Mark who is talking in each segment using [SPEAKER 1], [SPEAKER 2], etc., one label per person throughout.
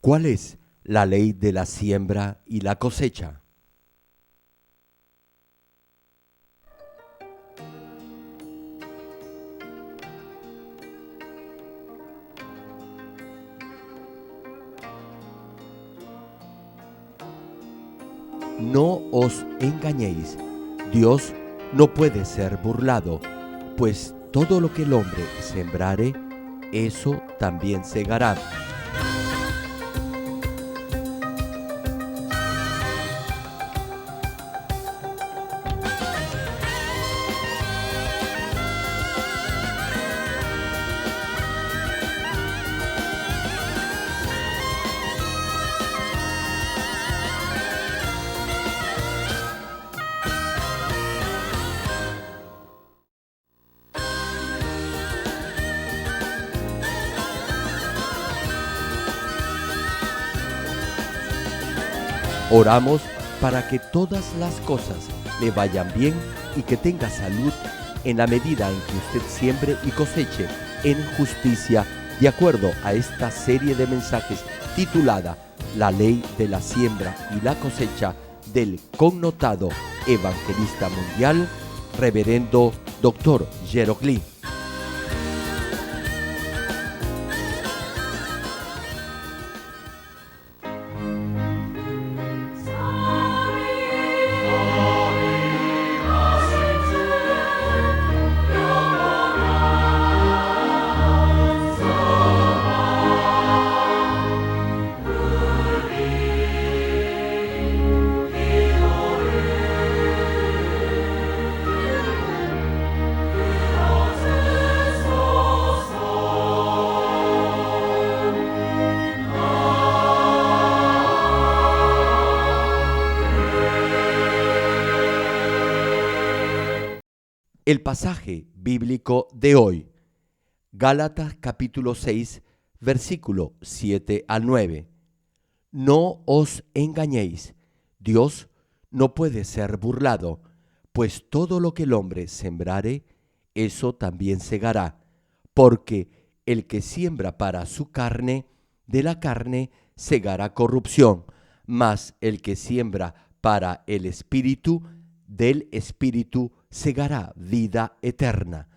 [SPEAKER 1] ¿Cuál es la ley de la siembra y la cosecha? No os engañéis, Dios no puede ser burlado, pues todo lo que el hombre sembrare, eso también segará. Oramos para que todas las cosas le vayan bien y que tenga salud en la medida en que usted siembre y coseche en justicia, de acuerdo a esta serie de mensajes titulada La ley de la siembra y la cosecha del connotado evangelista mundial, reverendo Dr. Gerald Lee. El pasaje bíblico de hoy, Gálatas capítulo 6, versículo 7 al 9. No os engañéis, Dios no puede ser burlado, pues todo lo que el hombre sembrare, eso también segará, porque el que siembra para su carne, de la carne segará corrupción, mas el que siembra para el Espíritu, del Espíritu segará vida eterna.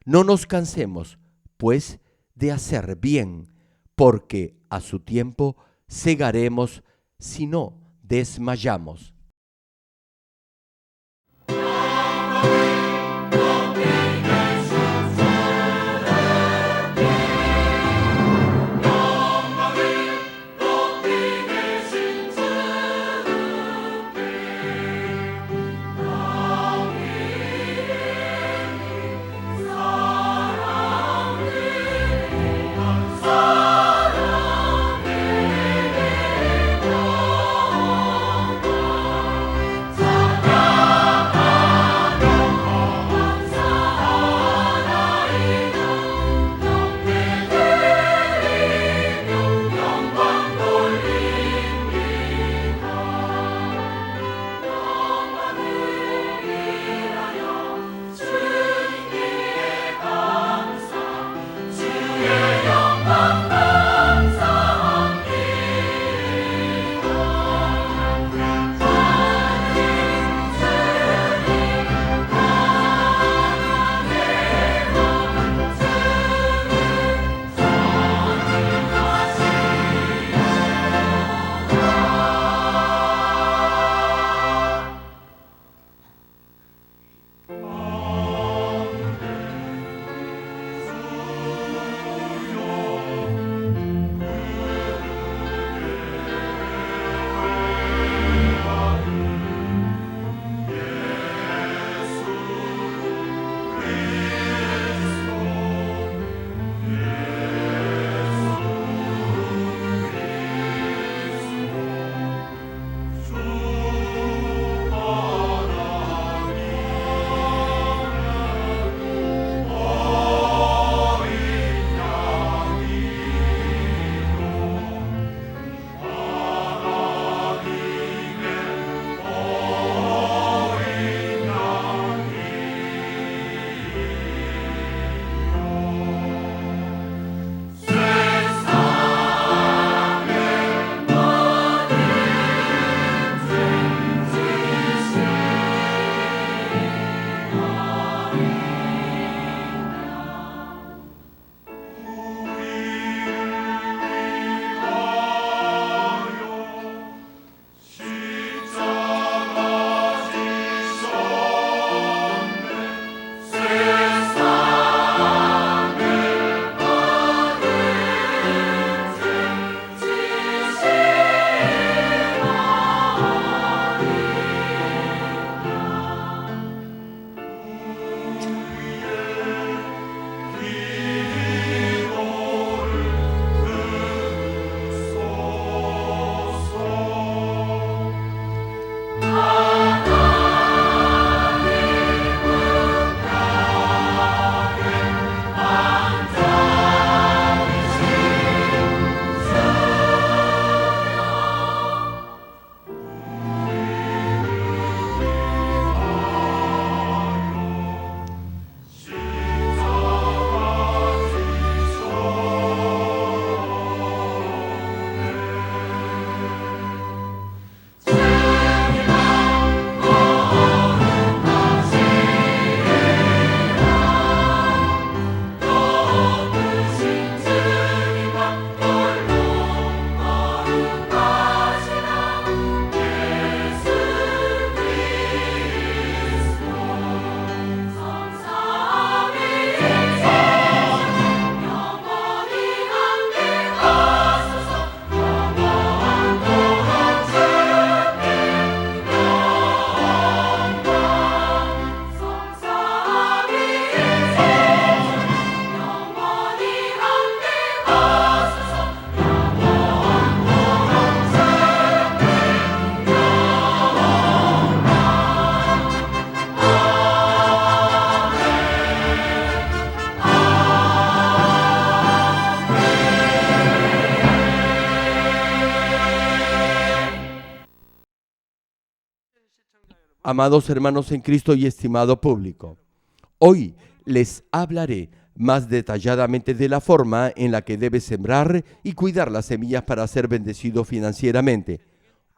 [SPEAKER 1] No nos cansemos, pues, de hacer bien, porque a su tiempo segaremos si no desmayamos. Amados hermanos en Cristo y estimado público, hoy les hablaré más detalladamente de la forma en la que debes sembrar y cuidar las semillas para ser bendecido financieramente.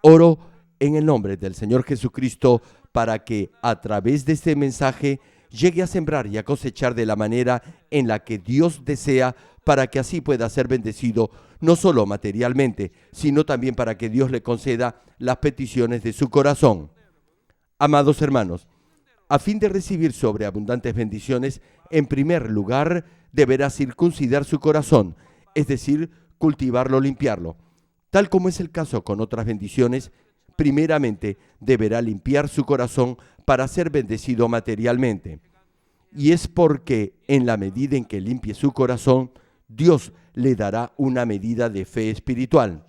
[SPEAKER 1] Oro en el nombre del Señor Jesucristo para que a través de este mensaje llegue a sembrar y a cosechar de la manera en la que Dios desea, para que así pueda ser bendecido no solo materialmente, sino también para que Dios le conceda las peticiones de su corazón. Amados hermanos, a fin de recibir sobreabundantes bendiciones, en primer lugar deberá circuncidar su corazón, es decir, cultivarlo, limpiarlo. Tal como es el caso con otras bendiciones, primeramente deberá limpiar su corazón para ser bendecido materialmente. Y es porque en la medida en que limpie su corazón, Dios le dará una medida de fe espiritual.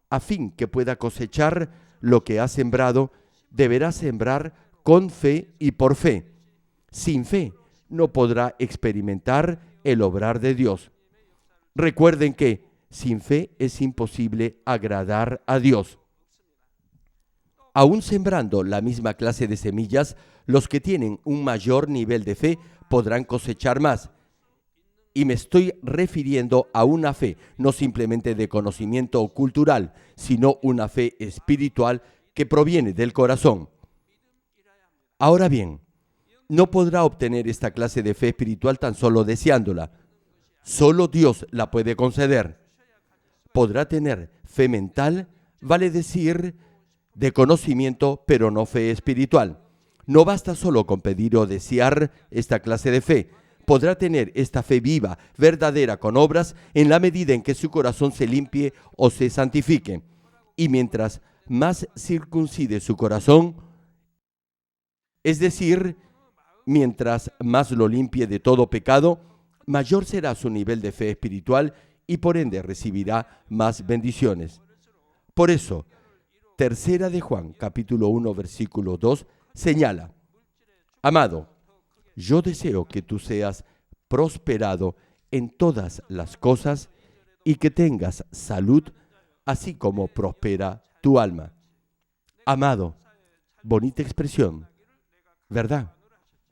[SPEAKER 1] A fin que pueda cosechar lo que ha sembrado, deberá sembrar con fe y por fe. Sin fe no podrá experimentar el obrar de Dios. Recuerden que sin fe es imposible agradar a Dios. Aún sembrando la misma clase de semillas, los que tienen un mayor nivel de fe podrán cosechar más. Y me estoy refiriendo a una fe no simplemente de conocimiento cultural, sino una fe espiritual que proviene del corazón. Ahora bien, no podrá obtener esta clase de fe espiritual tan solo deseándola. Solo Dios la puede conceder. Podrá tener fe mental, vale decir, de conocimiento, pero no fe espiritual. No basta solo con pedir o desear esta clase de fe. Podrá tener esta fe viva, verdadera, con obras, en la medida en que su corazón se limpie o se santifique. Y mientras más circuncide su corazón, es decir, mientras más lo limpie de todo pecado, mayor será su nivel de fe espiritual y por ende recibirá más bendiciones. Por eso, Tercera de Juan, capítulo 1, versículo 2, señala: Amado, yo deseo que tú seas prosperado en todas las cosas y que tengas salud, así como prospera tu alma. Amado, bonita expresión, ¿verdad?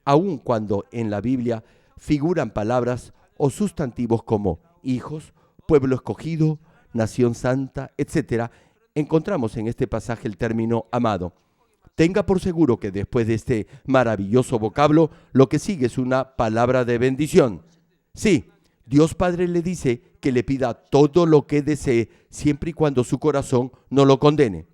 [SPEAKER 1] Aun cuando en la Biblia figuran palabras o sustantivos como hijos, pueblo escogido, nación santa, etc., encontramos en este pasaje el término amado. Tenga por seguro que después de este maravilloso vocablo, lo que sigue es una palabra de bendición. Sí, Dios Padre le dice que le pida todo lo que desee, siempre y cuando su corazón no lo condene.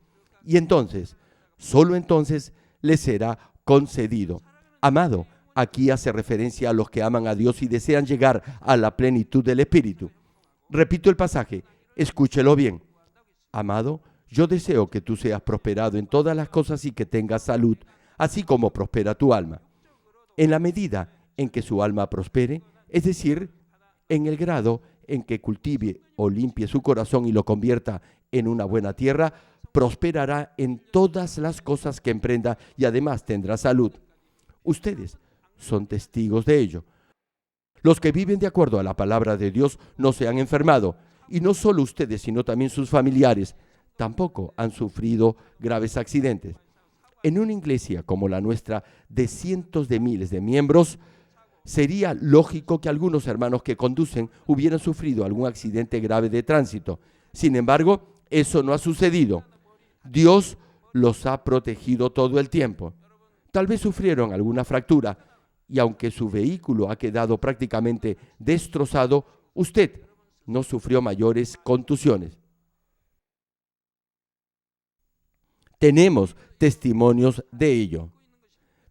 [SPEAKER 1] Y entonces, solo entonces, le será concedido. Amado, aquí hace referencia a los que aman a Dios y desean llegar a la plenitud del Espíritu. Repito el pasaje, escúchelo bien. Amado, yo deseo que tú seas prosperado en todas las cosas y que tengas salud, así como prospera tu alma. En la medida en que su alma prospere, es decir, en el grado en que cultive o limpie su corazón y lo convierta en una buena tierra, prosperará en todas las cosas que emprenda y además tendrá salud. Ustedes son testigos de ello. Los que viven de acuerdo a la palabra de Dios no se han enfermado, y no solo ustedes, sino también sus familiares, tampoco han sufrido graves accidentes. En una iglesia como la nuestra, de cientos de miles de miembros, sería lógico que algunos hermanos que conducen hubieran sufrido algún accidente grave de tránsito. Sin embargo, eso no ha sucedido. Dios los ha protegido todo el tiempo. Tal vez sufrieron alguna fractura, y aunque su vehículo ha quedado prácticamente destrozado, usted no sufrió mayores contusiones. Tenemos testimonios de ello.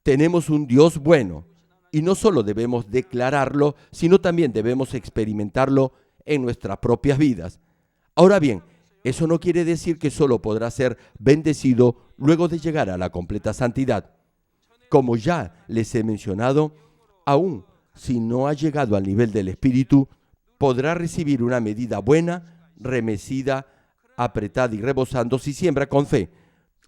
[SPEAKER 1] Tenemos un Dios bueno, y no solo debemos declararlo, sino también debemos experimentarlo en nuestras propias vidas. Ahora bien, eso no quiere decir que solo podrá ser bendecido luego de llegar a la completa santidad. Como ya les he mencionado, aún si no ha llegado al nivel del Espíritu, podrá recibir una medida buena, remecida, apretada y rebosando si siembra con fe.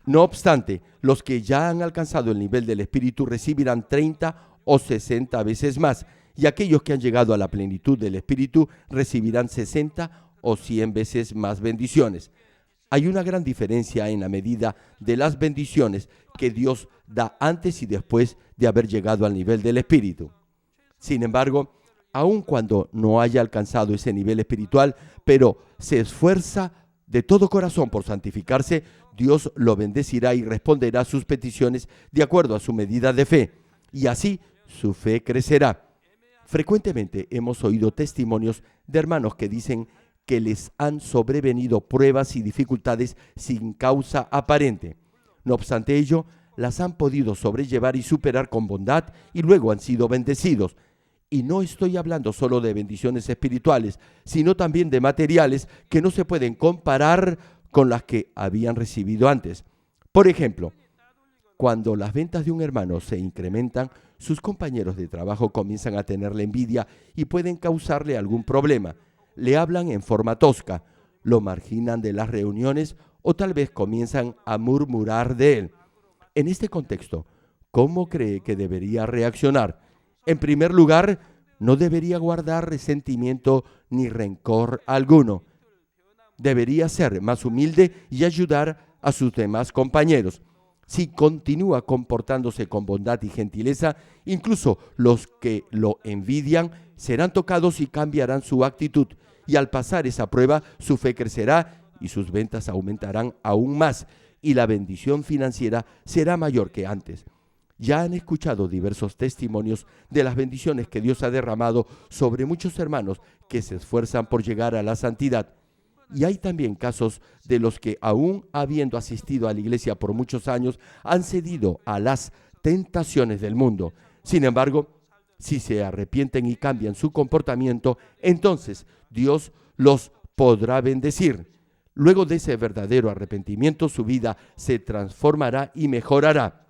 [SPEAKER 1] No obstante, los que ya han alcanzado el nivel del Espíritu recibirán 30 o 60 veces más, y aquellos que han llegado a la plenitud del Espíritu recibirán 60 o 100 veces más bendiciones. Hay una gran diferencia en la medida de las bendiciones que Dios da antes y después de haber llegado al nivel del Espíritu. Sin embargo, aun cuando no haya alcanzado ese nivel espiritual, pero se esfuerza de todo corazón por santificarse, Dios lo bendecirá y responderá a sus peticiones de acuerdo a su medida de fe, y así su fe crecerá. Frecuentemente hemos oído testimonios de hermanos que dicen que les han sobrevenido pruebas y dificultades sin causa aparente. No obstante ello, las han podido sobrellevar y superar con bondad y luego han sido bendecidos. Y no estoy hablando solo de bendiciones espirituales, sino también de materiales que no se pueden comparar con las que habían recibido antes. Por ejemplo, cuando las ventas de un hermano se incrementan, sus compañeros de trabajo comienzan a tenerle envidia y pueden causarle algún problema. Le hablan en forma tosca, lo marginan de las reuniones o tal vez comienzan a murmurar de él. En este contexto, ¿cómo cree que debería reaccionar? En primer lugar, no debería guardar resentimiento ni rencor alguno. Debería ser más humilde y ayudar a sus demás compañeros. Si continúa comportándose con bondad y gentileza, incluso los que lo envidian serán tocados y cambiarán su actitud. Y al pasar esa prueba, su fe crecerá y sus ventas aumentarán aún más, y la bendición financiera será mayor que antes. Ya han escuchado diversos testimonios de las bendiciones que Dios ha derramado sobre muchos hermanos que se esfuerzan por llegar a la santidad. Y hay también casos de los que, aún habiendo asistido a la iglesia por muchos años, han cedido a las tentaciones del mundo. Sin embargo, si se arrepienten y cambian su comportamiento, entonces Dios los podrá bendecir. Luego de ese verdadero arrepentimiento, su vida se transformará y mejorará.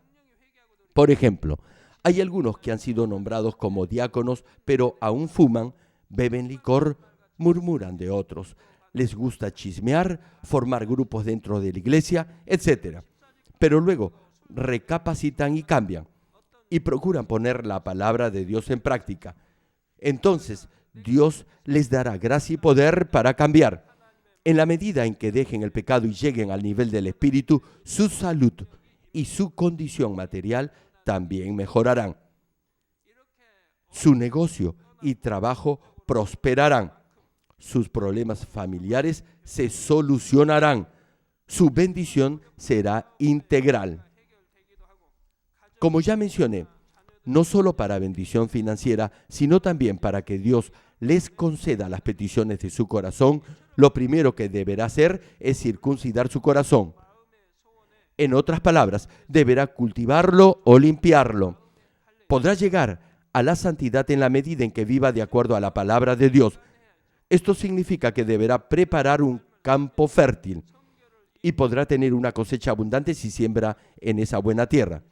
[SPEAKER 1] Por ejemplo, hay algunos que han sido nombrados como diáconos, pero aún fuman, beben licor, murmuran de otros. Les gusta chismear, formar grupos dentro de la iglesia, etc. Pero luego recapacitan y cambian y procuran poner la palabra de Dios en práctica. Entonces, Dios les dará gracia y poder para cambiar. En la medida en que dejen el pecado y lleguen al nivel del Espíritu, su salud y su condición material también mejorarán. Su negocio y trabajo prosperarán. Sus problemas familiares se solucionarán. Su bendición será integral. Como ya mencioné, no solo para bendición financiera, sino también para que Dios les conceda las peticiones de su corazón, lo primero que deberá hacer es circuncidar su corazón. En otras palabras, deberá cultivarlo o limpiarlo. Podrá llegar a la santidad en la medida en que viva de acuerdo a la palabra de Dios. Esto significa que deberá preparar un campo fértil y podrá tener una cosecha abundante si siembra en esa buena tierra.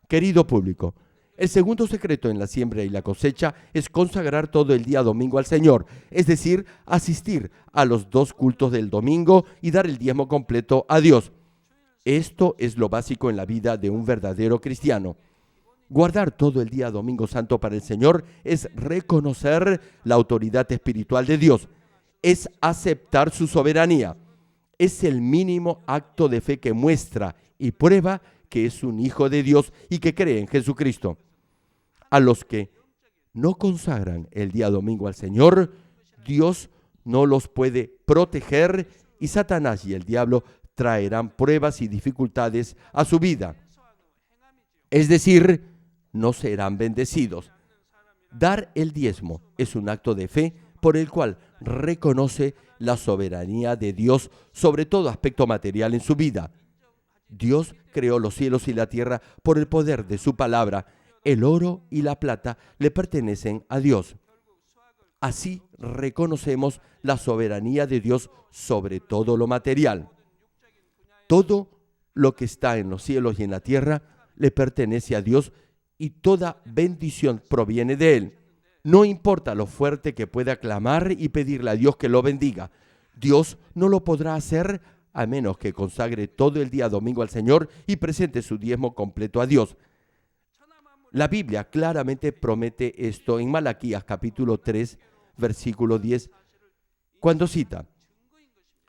[SPEAKER 1] Querido público, el segundo secreto en la siembra y la cosecha es consagrar todo el día domingo al Señor, es decir, asistir a los 2 cultos del domingo y dar el diezmo completo a Dios. Esto es lo básico en la vida de un verdadero cristiano. Guardar todo el día domingo santo para el Señor es reconocer la autoridad espiritual de Dios, es aceptar su soberanía. Es el mínimo acto de fe que muestra y prueba que es un hijo de Dios y que cree en Jesucristo. A los que no consagran el día domingo al Señor, Dios no los puede proteger y Satanás y el diablo traerán pruebas y dificultades a su vida. Es decir, no serán bendecidos. Dar el diezmo es un acto de fe por el cual reconoce la soberanía de Dios sobre todo aspecto material en su vida. Dios creó los cielos y la tierra por el poder de su palabra. El oro y la plata le pertenecen a Dios. Así reconocemos la soberanía de Dios sobre todo lo material. Todo lo que está en los cielos y en la tierra le pertenece a Dios y toda bendición proviene de Él. No importa lo fuerte que pueda clamar y pedirle a Dios que lo bendiga. Dios no lo podrá hacer a menos que consagre todo el día domingo al Señor y presente su diezmo completo a Dios. La Biblia claramente promete esto en Malaquías capítulo 3, versículo 10, cuando cita: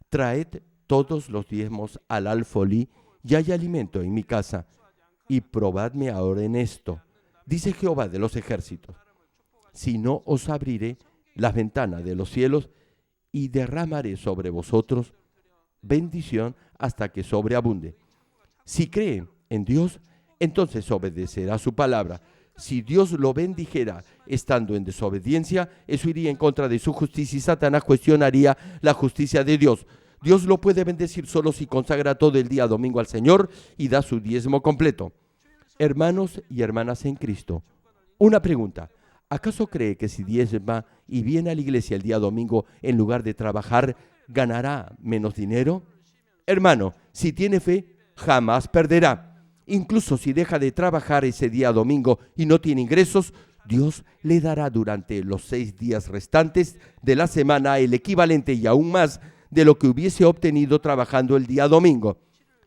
[SPEAKER 1] «Traed todos los diezmos al alfolí y hay alimento en mi casa. Y probadme ahora en esto, dice Jehová de los ejércitos, si no os abriré las ventanas de los cielos y derramaré sobre vosotros bendición hasta que sobreabunde. Si cree en Dios, entonces obedecerá su palabra. Si Dios lo bendijera estando en desobediencia, eso iría en contra de su justicia y Satanás cuestionaría la justicia de Dios. Dios lo puede bendecir solo si consagra todo el día domingo al Señor y da su diezmo completo. Hermanos y hermanas en Cristo, una pregunta. ¿Acaso cree que si diezma y viene a la iglesia el día domingo en lugar de trabajar, ganará menos dinero? Hermano, si tiene fe, jamás perderá. Incluso si deja de trabajar ese día domingo y no tiene ingresos, Dios le dará durante los 6 días restantes de la semana el equivalente y aún más de lo que hubiese obtenido trabajando el día domingo.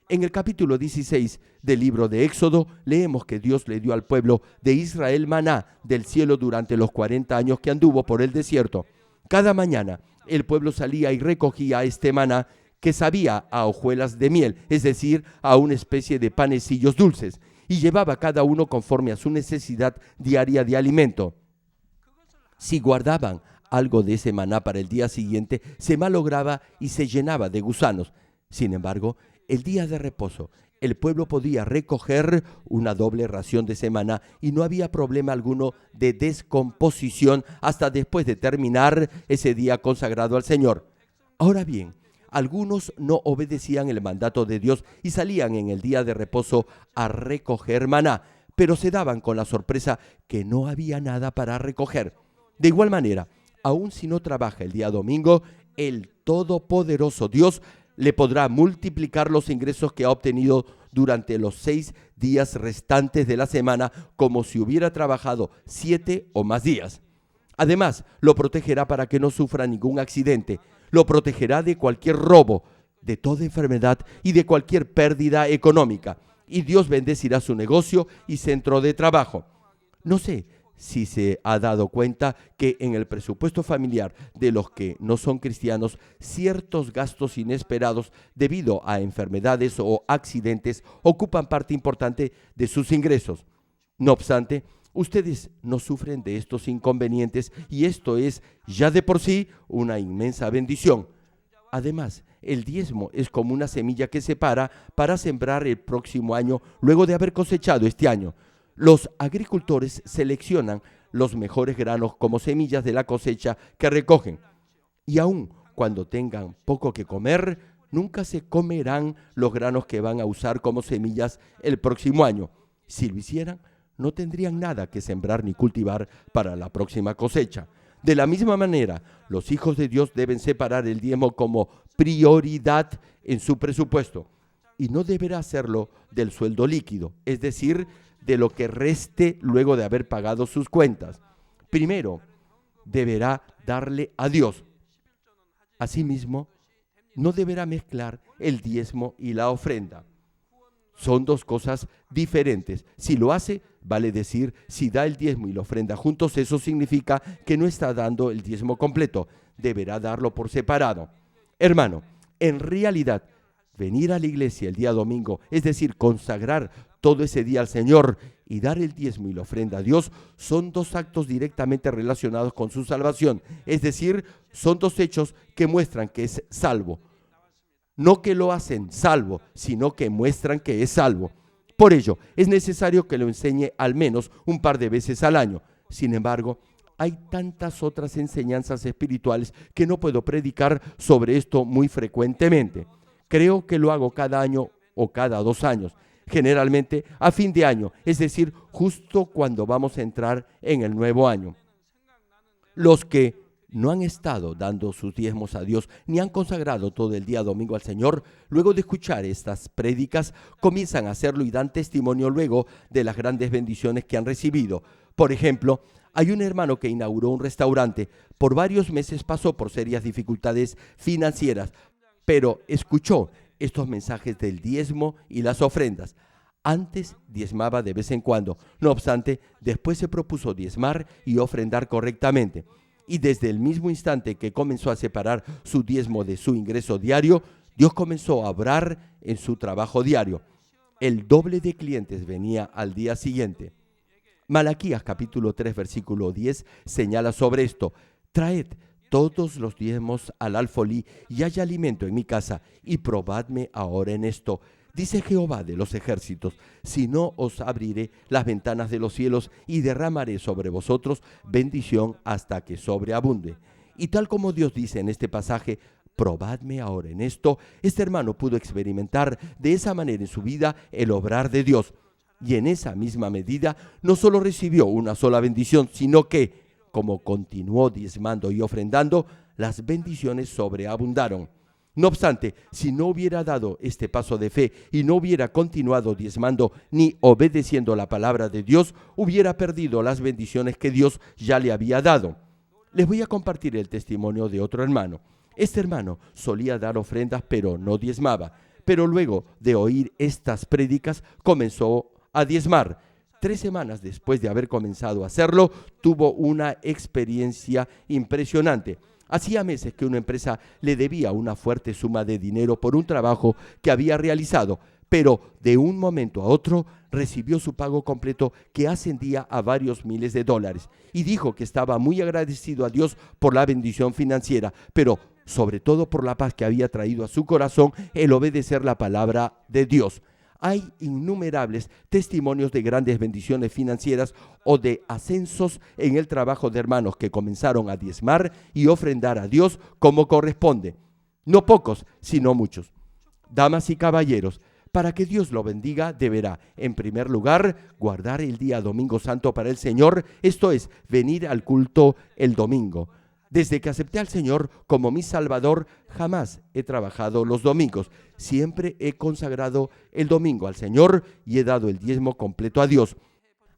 [SPEAKER 1] En el capítulo 16 del libro de Éxodo leemos que Dios le dio al pueblo de Israel maná del cielo durante los 40 años que anduvo por el desierto. Cada mañana el pueblo salía y recogía este maná que sabía a hojuelas de miel, es decir, a una especie de panecillos dulces, y llevaba cada uno conforme a su necesidad diaria de alimento. Si guardaban algo de ese maná para el día siguiente, se malograba y se llenaba de gusanos. Sin embargo, el día de reposo, el pueblo podía recoger una doble ración de ese maná y no había problema alguno de descomposición hasta después de terminar ese día consagrado al Señor. Ahora bien, algunos no obedecían el mandato de Dios y salían en el día de reposo a recoger maná, pero se daban con la sorpresa que no había nada para recoger. De igual manera, aun si no trabaja el día domingo, el Todopoderoso Dios le podrá multiplicar los ingresos que ha obtenido durante los 6 días restantes de la semana, como si hubiera trabajado 7 o más días. Además, lo protegerá para que no sufra ningún accidente, lo protegerá de cualquier robo, de toda enfermedad y de cualquier pérdida económica. Y Dios bendecirá su negocio y centro de trabajo. No sé si se ha dado cuenta que en el presupuesto familiar de los que no son cristianos, ciertos gastos inesperados debido a enfermedades o accidentes ocupan parte importante de sus ingresos. No obstante, ustedes no sufren de estos inconvenientes y esto es ya de por sí una inmensa bendición. Además, el diezmo es como una semilla que se para sembrar el próximo año luego de haber cosechado este año. Los agricultores seleccionan los mejores granos como semillas de la cosecha que recogen. Y aun cuando tengan poco que comer, nunca se comerán los granos que van a usar como semillas el próximo año. Si lo hicieran, no tendrían nada que sembrar ni cultivar para la próxima cosecha. De la misma manera, los hijos de Dios deben separar el diezmo como prioridad en su presupuesto y no deberá hacerlo del sueldo líquido, es decir, de lo que reste luego de haber pagado sus cuentas. Primero, deberá darle a Dios. Asimismo, no deberá mezclar el diezmo y la ofrenda. Son dos cosas diferentes. Si lo hace, vale decir, si da el diezmo y la ofrenda juntos, eso significa que no está dando el diezmo completo. Deberá darlo por separado. Hermano, en realidad, venir a la iglesia el día domingo, es decir, consagrar todo ese día al Señor y dar el diezmo y la ofrenda a Dios, son dos actos directamente relacionados con su salvación. Es decir, son dos hechos que muestran que es salvo. No que lo hacen salvo, sino que muestran que es salvo. Por ello, es necesario que lo enseñe al menos un par de veces al año. Sin embargo, hay tantas otras enseñanzas espirituales que no puedo predicar sobre esto muy frecuentemente. Creo que lo hago cada año o cada 2 años, generalmente a fin de año, es decir, justo cuando vamos a entrar en el nuevo año. Los que no han estado dando sus diezmos a Dios ni han consagrado todo el día domingo al Señor, luego de escuchar estas prédicas, comienzan a hacerlo y dan testimonio luego de las grandes bendiciones que han recibido. Por ejemplo, hay un hermano que inauguró un restaurante. Por varios meses pasó por serias dificultades financieras, pero escuchó estos mensajes del diezmo y las ofrendas. Antes diezmaba de vez en cuando. No obstante, después se propuso diezmar y ofrendar correctamente. Y desde el mismo instante que comenzó a separar su diezmo de su ingreso diario, Dios comenzó a obrar en su trabajo diario. El doble de clientes venía al día siguiente. Malaquías capítulo 3 versículo 10 señala sobre esto: traed todos los diezmos al alfolí y haya alimento en mi casa, y probadme ahora en esto, dice Jehová de los ejércitos, si no os abriré las ventanas de los cielos y derramaré sobre vosotros bendición hasta que sobreabunde. Y tal como Dios dice en este pasaje, probadme ahora en esto, este hermano pudo experimentar de esa manera en su vida el obrar de Dios. Y en esa misma medida no solo recibió una sola bendición, sino que, como continuó diezmando y ofrendando, las bendiciones sobreabundaron. No obstante, si no hubiera dado este paso de fe y no hubiera continuado diezmando ni obedeciendo la palabra de Dios, hubiera perdido las bendiciones que Dios ya le había dado. Les voy a compartir el testimonio de otro hermano. Este hermano solía dar ofrendas, pero no diezmaba. Pero luego de oír estas prédicas, comenzó a diezmar. 3 semanas después de haber comenzado a hacerlo, tuvo una experiencia impresionante. Hacía meses que una empresa le debía una fuerte suma de dinero por un trabajo que había realizado, pero de un momento a otro recibió su pago completo, que ascendía a varios miles de dólares, y dijo que estaba muy agradecido a Dios por la bendición financiera, pero sobre todo por la paz que había traído a su corazón el obedecer la palabra de Dios. Hay innumerables testimonios de grandes bendiciones financieras o de ascensos en el trabajo de hermanos que comenzaron a diezmar y ofrendar a Dios como corresponde. No pocos, sino muchos. Damas y caballeros, para que Dios lo bendiga, deberá, en primer lugar, guardar el día domingo santo para el Señor, esto es, venir al culto el domingo. Desde que acepté al Señor como mi Salvador, jamás he trabajado los domingos. Siempre he consagrado el domingo al Señor y he dado el diezmo completo a Dios.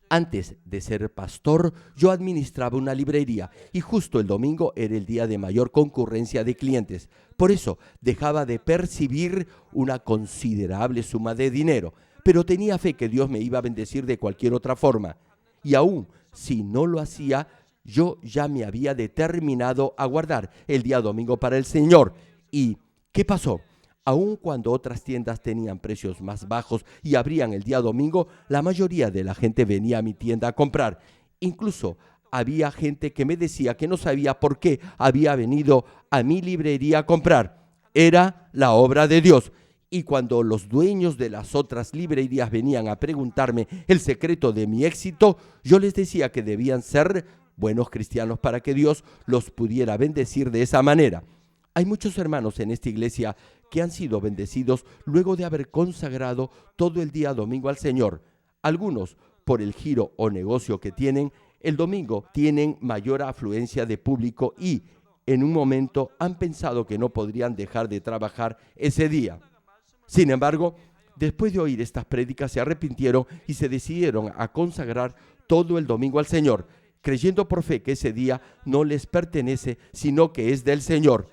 [SPEAKER 1] Antes de ser pastor, yo administraba una librería y justo el domingo era el día de mayor concurrencia de clientes. Por eso dejaba de percibir una considerable suma de dinero, pero tenía fe que Dios me iba a bendecir de cualquier otra forma. Y aún si no lo hacía, yo ya me había determinado a guardar el día domingo para el Señor. ¿Y qué pasó? Aun cuando otras tiendas tenían precios más bajos y abrían el día domingo, la mayoría de la gente venía a mi tienda a comprar. Incluso había gente que me decía que no sabía por qué había venido a mi librería a comprar. Era la obra de Dios. Y cuando los dueños de las otras librerías venían a preguntarme el secreto de mi éxito, yo les decía que debían ser buenos cristianos para que Dios los pudiera bendecir de esa manera. Hay muchos hermanos en esta iglesia que han sido bendecidos luego de haber consagrado todo el día domingo al Señor. Algunos, por el giro o negocio que tienen, el domingo tienen mayor afluencia de público y, en un momento, han pensado que no podrían dejar de trabajar ese día. Sin embargo, después de oír estas prédicas, se arrepintieron y se decidieron a consagrar todo el domingo al Señor, creyendo por fe que ese día no les pertenece, sino que es del Señor.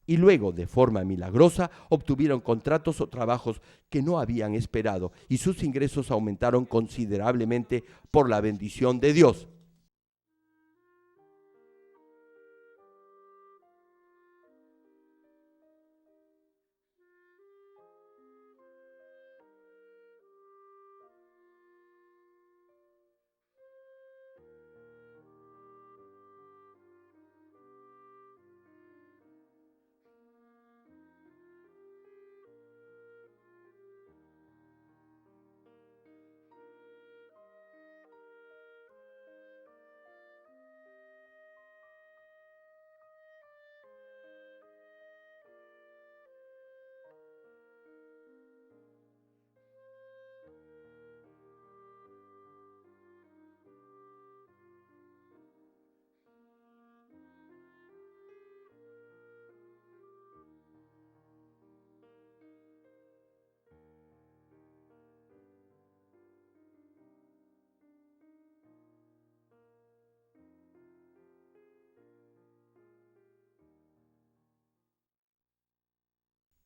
[SPEAKER 1] Y luego, de forma milagrosa, obtuvieron contratos o trabajos que no habían esperado y sus ingresos aumentaron considerablemente por la bendición de Dios.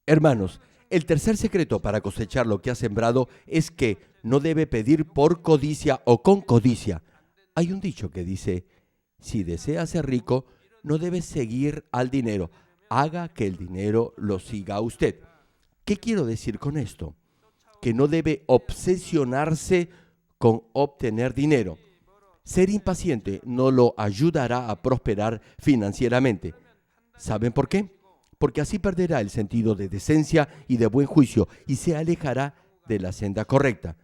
[SPEAKER 1] Hermanos, el tercer secreto para cosechar lo que ha sembrado es que no debe pedir por codicia o con codicia. Hay un dicho que dice: si desea ser rico, no debe seguir al dinero, haga que el dinero lo siga a usted. ¿Qué quiero decir con esto? Que no debe obsesionarse con obtener dinero. Ser impaciente no lo ayudará a prosperar financieramente. ¿Saben por qué? Porque así perderá el sentido de decencia y de buen juicio y se alejará de la senda correcta.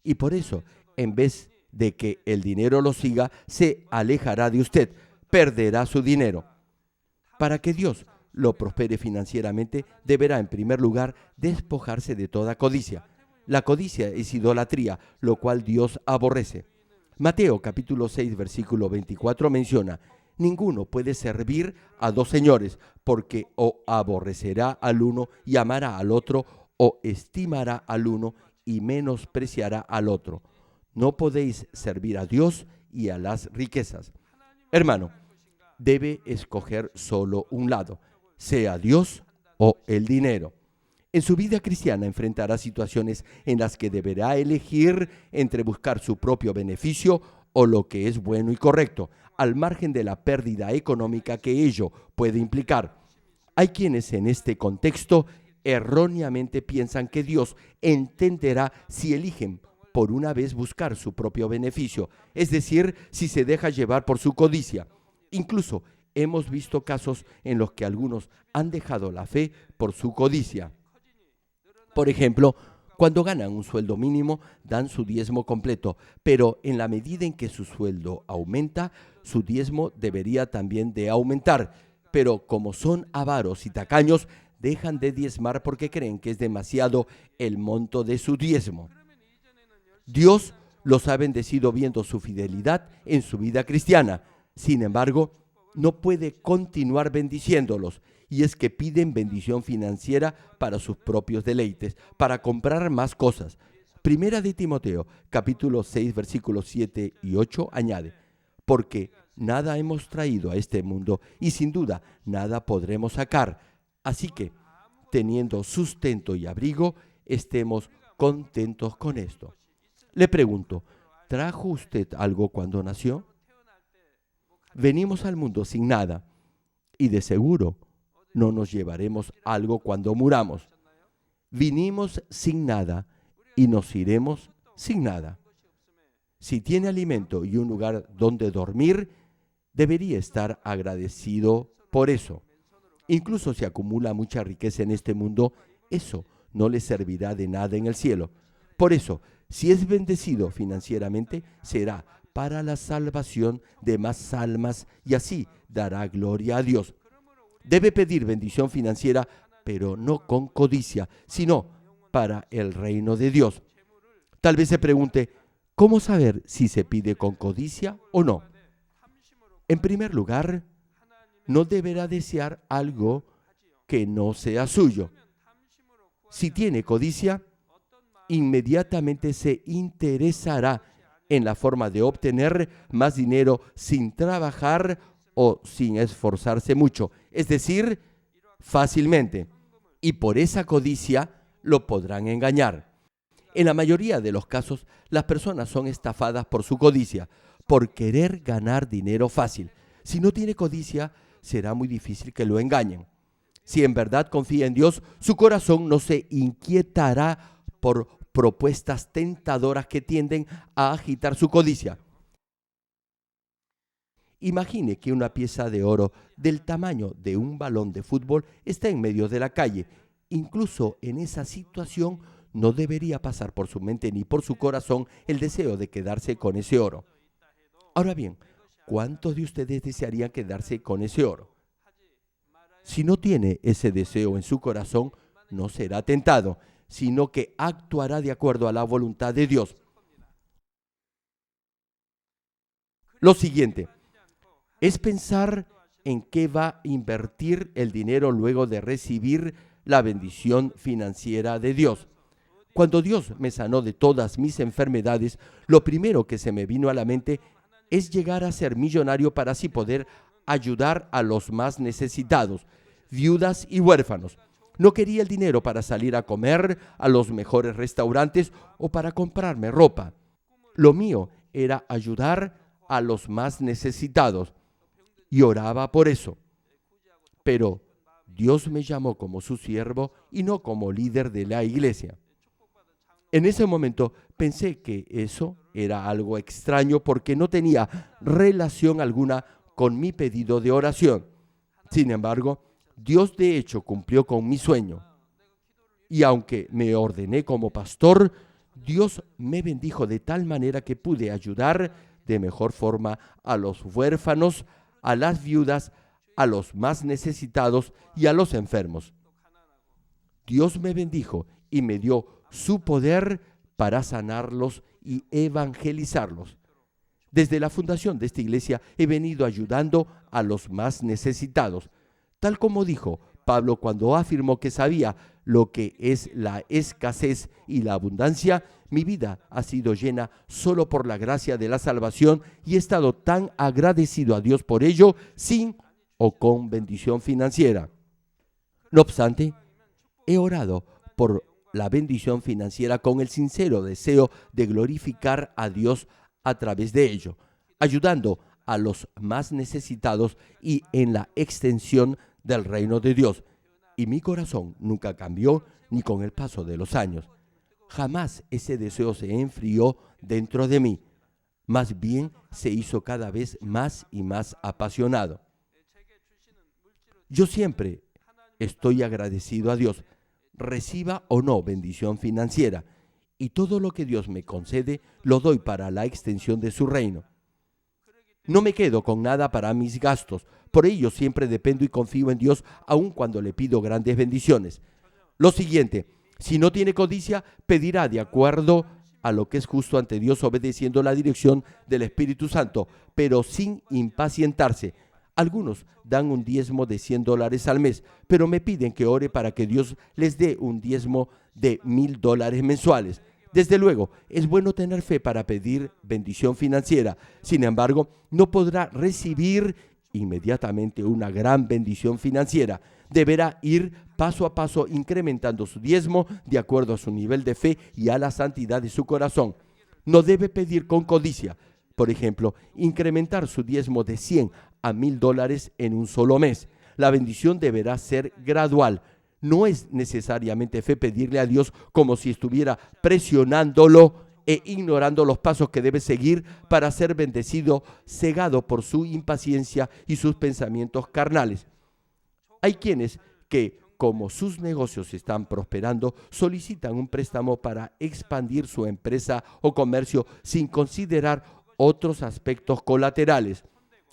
[SPEAKER 1] Y por eso, en vez de que el dinero lo siga, se alejará de usted, perderá su dinero. Para que Dios lo prospere financieramente, deberá en primer lugar despojarse de toda codicia. La codicia es idolatría, lo cual Dios aborrece. Mateo capítulo 6, versículo 24 menciona: ninguno puede servir a dos señores, porque o aborrecerá al uno y amará al otro, o estimará al uno y menospreciará al otro. No podéis servir a Dios y a las riquezas. Hermano, debe escoger solo un lado, sea Dios o el dinero. En su vida cristiana enfrentará situaciones en las que deberá elegir entre buscar su propio beneficio o lo que es bueno y correcto, al margen de la pérdida económica que ello puede implicar. Hay quienes en este contexto erróneamente piensan que Dios entenderá si eligen por una vez buscar su propio beneficio, es decir, si se deja llevar por su codicia. Incluso hemos visto casos en los que algunos han dejado la fe por su codicia. Por ejemplo, cuando ganan un sueldo mínimo, dan su diezmo completo, pero en la medida en que su sueldo aumenta, su diezmo debería también de aumentar. Pero como son avaros y tacaños, dejan de diezmar porque creen que es demasiado el monto de su diezmo. Dios los ha bendecido viendo su fidelidad en su vida cristiana. Sin embargo, no puede continuar bendiciéndolos, y es que piden bendición financiera para sus propios deleites, para comprar más cosas. Primera de Timoteo, capítulo 6, versículos 7 y 8 añade: porque nada hemos traído a este mundo y sin duda nada podremos sacar. Así que, teniendo sustento y abrigo, estemos contentos con esto. Le pregunto, ¿trajo usted algo cuando nació? Venimos al mundo sin nada y de seguro no nos llevaremos algo cuando muramos. Vinimos sin nada y nos iremos sin nada. Si tiene alimento y un lugar donde dormir, debería estar agradecido por eso. Incluso si acumula mucha riqueza en este mundo, eso no le servirá de nada en el cielo. Por eso, si es bendecido financieramente, será para la salvación de más almas y así dará gloria a Dios. Debe pedir bendición financiera, pero no con codicia, sino para el reino de Dios. Tal vez se pregunte, ¿cómo saber si se pide con codicia o no? En primer lugar, no deberá desear algo que no sea suyo. Si tiene codicia, inmediatamente se interesará en la forma de obtener más dinero sin trabajar o sin esforzarse mucho, es decir, fácilmente. Y por esa codicia lo podrán engañar. En la mayoría de los casos, las personas son estafadas por su codicia, por querer ganar dinero fácil. Si no tiene codicia, será muy difícil que lo engañen. Si en verdad confía en Dios, su corazón no se inquietará por propuestas tentadoras que tienden a agitar su codicia. Imagine que una pieza de oro del tamaño de un balón de fútbol está en medio de la calle. Incluso en esa situación no debería pasar por su mente ni por su corazón el deseo de quedarse con ese oro. Ahora bien, ¿cuántos de ustedes desearían quedarse con ese oro? Si no tiene ese deseo en su corazón, no será tentado, sino que actuará de acuerdo a la voluntad de Dios. Lo siguiente es pensar en qué va a invertir el dinero luego de recibir la bendición financiera de Dios. Cuando Dios me sanó de todas mis enfermedades, lo primero que se me vino a la mente es llegar a ser millonario para así poder ayudar a los más necesitados, viudas y huérfanos. No quería el dinero para salir a comer a los mejores restaurantes o para comprarme ropa. Lo mío era ayudar a los más necesitados y oraba por eso. Pero Dios me llamó como su siervo y no como líder de la iglesia. En ese momento pensé que eso era algo extraño porque no tenía relación alguna con mi pedido de oración. Sin embargo, Dios de hecho cumplió con mi sueño. Y aunque me ordené como pastor, Dios me bendijo de tal manera que pude ayudar de mejor forma a los huérfanos, a las viudas, a los más necesitados y a los enfermos. Dios me bendijo y me dio su poder para sanarlos y evangelizarlos. Desde la fundación de esta iglesia he venido ayudando a los más necesitados, tal como dijo Pablo cuando afirmó que sabía lo que es la escasez y la abundancia. Mi vida ha sido llena solo por la gracia de la salvación y he estado tan agradecido a Dios por ello, sin o con bendición financiera. No obstante, he orado por la bendición financiera con el sincero deseo de glorificar a Dios a través de ello, ayudando a los más necesitados y en la extensión del reino de Dios. Y mi corazón nunca cambió ni con el paso de los años. Jamás ese deseo se enfrió dentro de mí. Más bien se hizo cada vez más y más apasionado. Yo siempre estoy agradecido a Dios, reciba o no bendición financiera, y todo lo que Dios me concede lo doy para la extensión de su reino. No me quedo con nada para mis gastos, por ello siempre dependo y confío en Dios aun cuando le pido grandes bendiciones. Lo siguiente, si no tiene codicia, pedirá de acuerdo a lo que es justo ante Dios, obedeciendo la dirección del Espíritu Santo, pero sin impacientarse. Algunos dan un diezmo de $100 al mes, pero me piden que ore para que Dios les dé un diezmo de $1,000 mensuales. Desde luego, es bueno tener fe para pedir bendición financiera. Sin embargo, no podrá recibir inmediatamente una gran bendición financiera. Deberá ir paso a paso incrementando su diezmo de acuerdo a su nivel de fe y a la santidad de su corazón. No debe pedir con codicia. Por ejemplo, incrementar su diezmo de $100 a $1,000 en un solo mes. La bendición deberá ser gradual. No es necesariamente fe pedirle a Dios como si estuviera presionándolo e ignorando los pasos que debe seguir para ser bendecido, cegado por su impaciencia y sus pensamientos carnales. Hay quienes que, como sus negocios están prosperando, solicitan un préstamo para expandir su empresa o comercio sin considerar otros aspectos colaterales.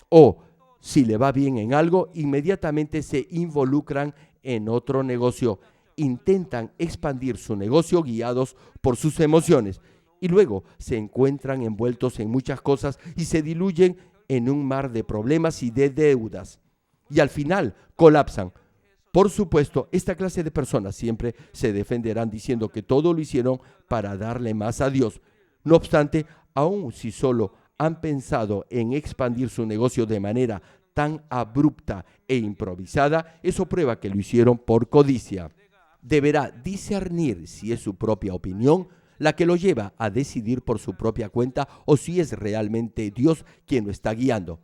[SPEAKER 1] O, si le va bien en algo, inmediatamente se involucran en otro negocio. Intentan expandir su negocio guiados por sus emociones y luego se encuentran envueltos en muchas cosas y se diluyen en un mar de problemas y de deudas. Y al final colapsan. Por supuesto, esta clase de personas siempre se defenderán diciendo que todo lo hicieron para darle más a Dios. No obstante, aun si solo han pensado en expandir su negocio de manera tan abrupta e improvisada, eso prueba que lo hicieron por codicia. Deberá discernir si es su propia opinión la que lo lleva a decidir por su propia cuenta o si es realmente Dios quien lo está guiando.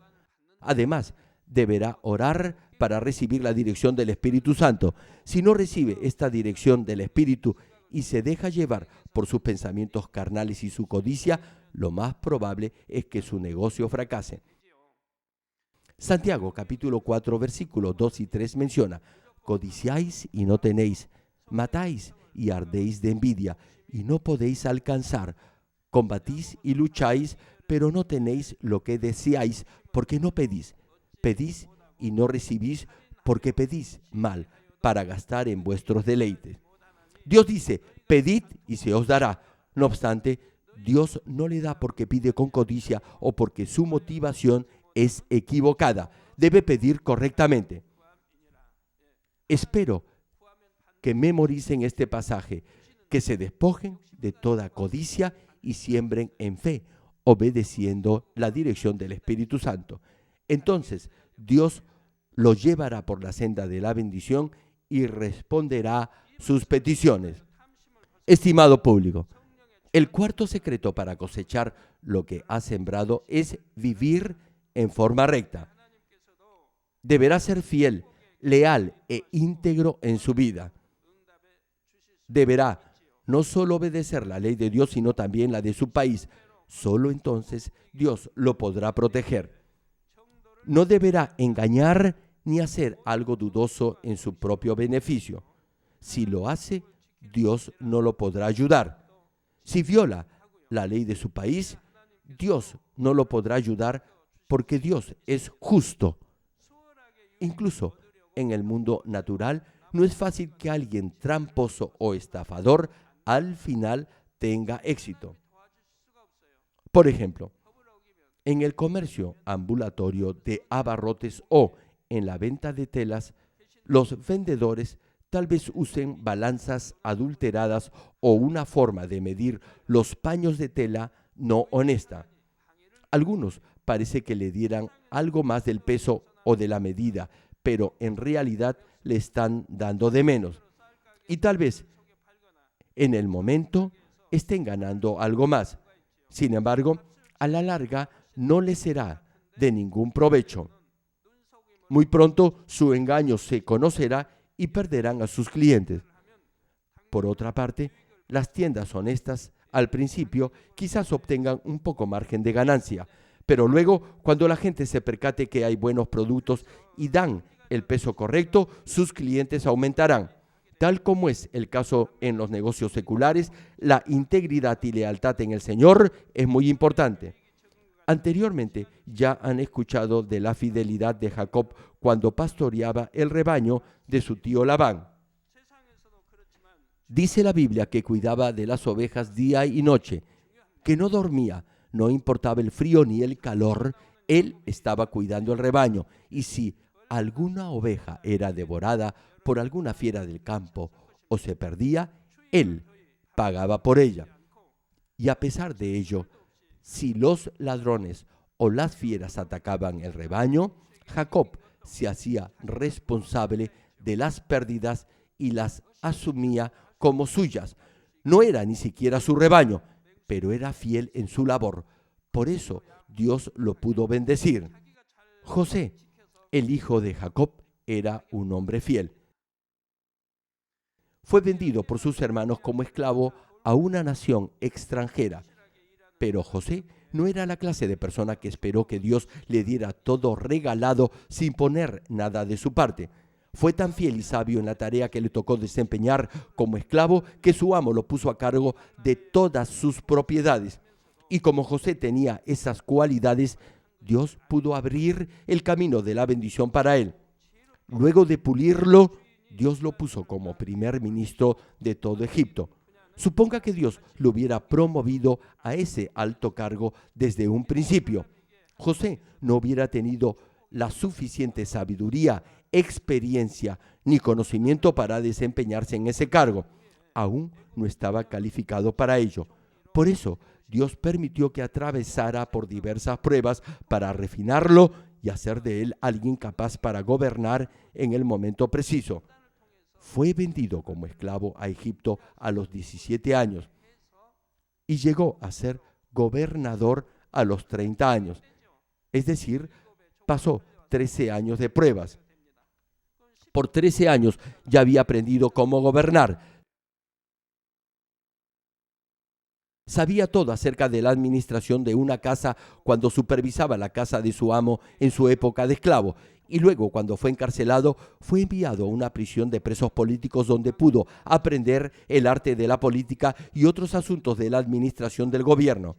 [SPEAKER 1] Además, deberá orar para recibir la dirección del Espíritu Santo. Si no recibe esta dirección del Espíritu y se deja llevar por sus pensamientos carnales y su codicia, lo más probable es que su negocio fracase. Santiago capítulo 4 versículos 2 y 3 menciona: codiciáis y no tenéis, matáis y ardéis de envidia y no podéis alcanzar, combatís y lucháis, pero no tenéis lo que deseáis porque no pedís. Pedís y no recibís porque pedís mal para gastar en vuestros deleites. Dios dice: pedid y se os dará. No obstante, Dios no le da porque pide con codicia o porque su motivación es equivocada. Debe pedir correctamente. Espero que memoricen este pasaje, que se despojen de toda codicia y siembren en fe, obedeciendo la dirección del Espíritu Santo. Entonces, Dios los llevará por la senda de la bendición y responderá sus peticiones. Estimado público, el cuarto secreto para cosechar lo que has sembrado es vivir en forma recta. Deberás ser fiel leal e íntegro en su vida. Deberá no solo obedecer la ley de Dios, sino también la de su país. Solo entonces Dios lo podrá proteger. No deberá engañar ni hacer algo dudoso en su propio beneficio. Si lo hace, Dios no lo podrá ayudar. Si viola la ley de su país, Dios no lo podrá ayudar porque Dios es justo. Incluso en el mundo natural, no es fácil que alguien tramposo o estafador al final tenga éxito. Por ejemplo, en el comercio ambulatorio de abarrotes o en la venta de telas, los vendedores tal vez usen balanzas adulteradas o una forma de medir los paños de tela no honesta. Algunos parece que le dieran algo más del peso o de la medida, pero en realidad le están dando de menos. Y tal vez en el momento estén ganando algo más. Sin embargo, a la larga no les será de ningún provecho. Muy pronto su engaño se conocerá y perderán a sus clientes. Por otra parte, las tiendas honestas al principio quizás obtengan un poco margen de ganancia, pero luego, cuando la gente se percate que hay buenos productos y dan el peso correcto, sus clientes aumentarán. Tal como es el caso en los negocios seculares, la integridad y lealtad en el Señor es muy importante. Anteriormente ya han escuchado de la fidelidad de Jacob cuando pastoreaba el rebaño de su tío Labán. Dice la Biblia que cuidaba de las ovejas día y noche, que no dormía, no importaba el frío ni el calor, él estaba cuidando el rebaño. Y si alguna oveja era devorada por alguna fiera del campo o se perdía, él pagaba por ella. Y a pesar de ello, si los ladrones o las fieras atacaban el rebaño, Jacob se hacía responsable de las pérdidas y las asumía como suyas. No era ni siquiera su rebaño, pero era fiel en su labor. Por eso Dios lo pudo bendecir. José, el hijo de Jacob, era un hombre fiel. Fue vendido por sus hermanos como esclavo a una nación extranjera. Pero José no era la clase de persona que esperó que Dios le diera todo regalado sin poner nada de su parte. Fue tan fiel y sabio en la tarea que le tocó desempeñar como esclavo que su amo lo puso a cargo de todas sus propiedades. Y como José tenía esas cualidades, Dios pudo abrir el camino de la bendición para él. Luego de pulirlo, Dios lo puso como primer ministro de todo Egipto. Suponga que Dios lo hubiera promovido a ese alto cargo desde un principio. José no hubiera tenido la suficiente sabiduría, experiencia ni conocimiento para desempeñarse en ese cargo. Aún no estaba calificado para ello. Por eso, Dios permitió que atravesara por diversas pruebas para refinarlo y hacer de él alguien capaz para gobernar en el momento preciso. Fue vendido como esclavo a Egipto a los 17 años y llegó a ser gobernador a los 30 años. Es decir, pasó 13 años de pruebas. Por 13 años ya había aprendido cómo gobernar. Sabía todo acerca de la administración de una casa cuando supervisaba la casa de su amo en su época de esclavo. Y luego, cuando fue encarcelado, fue enviado a una prisión de presos políticos donde pudo aprender el arte de la política y otros asuntos de la administración del gobierno.